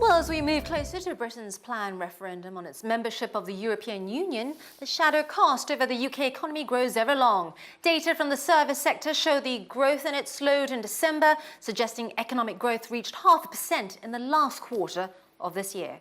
Well, as we move closer to Britain's planned referendum on its membership of the European Union, the shadow cast over the UK economy grows ever long. Data from the service sector show the growth in it slowed in December, suggesting economic growth reached 0.5% in the last quarter of this year.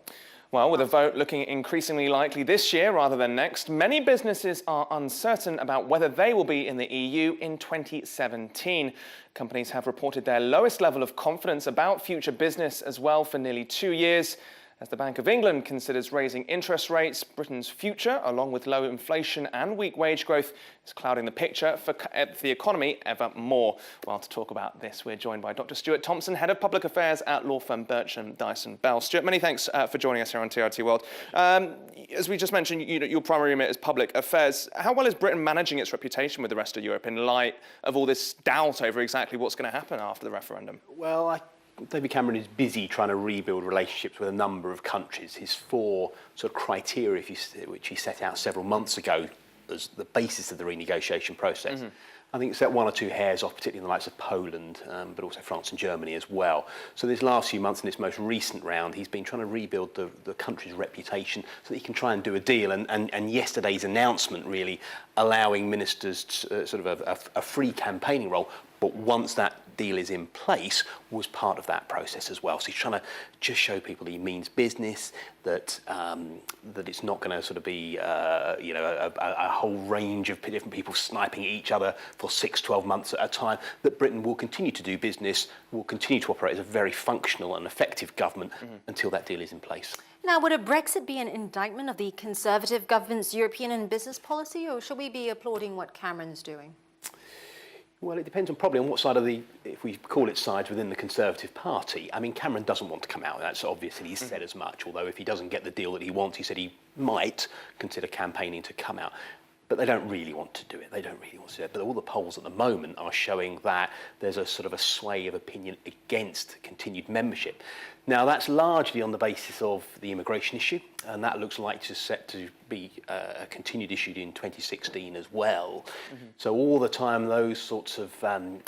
Well, with a vote looking increasingly likely this year rather than next, many businesses are uncertain about whether they will be in the EU in 2017. Companies have reported their lowest level of confidence about future business as well for nearly 2 years. As the Bank of England considers raising interest rates, Britain's future, along with low inflation and weak wage growth, is clouding the picture for the economy ever more. Well, to talk about this, we're joined by Dr. Stuart Thompson, Head of Public Affairs at law firm Bircham Dyson Bell. Stuart, many thanks for joining us here on TRT World. As we just mentioned, your primary remit is public affairs. How well is Britain managing its reputation with the rest of Europe in light of all this doubt over exactly what's going to happen after the referendum? Well, David Cameron is busy trying to rebuild relationships with a number of countries. His 4 sort of criteria, which he set out several months ago as the basis of the renegotiation process, I think set 1 or 2 hairs off, particularly in the likes of Poland, but also France and Germany as well. So these last few months in this most recent round, he's been trying to rebuild the country's reputation so that he can try and do a deal. And yesterday's announcement really allowing ministers sort of a free campaigning role, but once that deal is in place, was part of that process as well. So he's trying to just show people that he means business, that that it's not going to sort of be a whole range of different people sniping at each other for 6-12 months at a time, that Britain will continue to do business, will continue to operate as a very functional and effective government until that deal is in place. Now, would a Brexit be an indictment of the Conservative government's European and business policy, or should we be applauding what Cameron's doing? Well, it depends probably on what side of if we call it sides within the Conservative Party. I mean, Cameron doesn't want to come out. That's obviously, he's said as much, although if he doesn't get the deal that he wants, he said he might consider campaigning to come out. But they don't really want to do it. They don't really want to do it. But all the polls at the moment are showing that there's a sort of a sway of opinion against continued membership. Now, that's largely on the basis of the immigration issue, and that looks like it's set to be a continued issue in 2016 as well. So all the time, those sorts of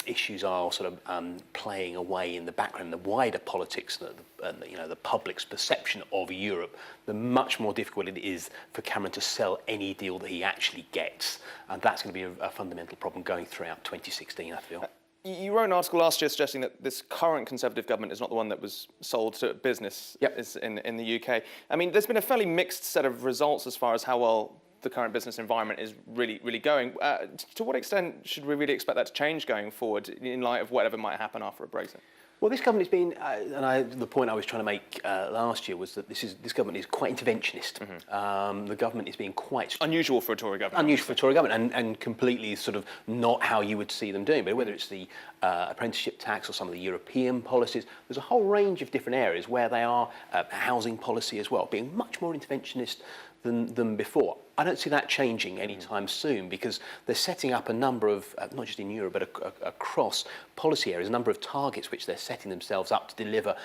issues are sort of playing away in the background. The wider politics, the public's perception of Europe, the much more difficult it is for Cameron to sell any deal that he actually gets, and that's going to be a fundamental problem going throughout 2016, I feel. You wrote an article last year suggesting that this current Conservative government is not the one that was sold to business in the UK. I mean, there's been a fairly mixed set of results as far as how well the current business environment is really going. To what extent should we really expect that to change going forward in light of whatever might happen after a Brexit? Well, this government has been, the point I was trying to make last year was that this government is quite interventionist. The government is being quite... Unusual for a Tory government. Unusual for a Tory government, and completely sort of not how you would see them doing. But whether it's the apprenticeship tax or some of the European policies, there's a whole range of different areas where they are, housing policy as well, being much more interventionist than before. I don't see that changing anytime soon, because they're setting up a number of, not just in Europe, but across policy areas, a number of targets which they're setting themselves up to deliver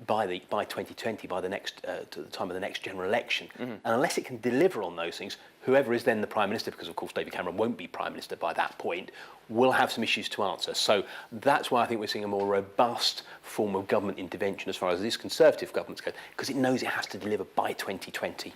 by 2020, by the next to the time of the next general election. And unless it can deliver on those things, whoever is then the Prime Minister, because of course David Cameron won't be Prime Minister by that point, will have some issues to answer. So that's why I think we're seeing a more robust form of government intervention as far as this Conservative government goes, because it knows it has to deliver by 2020.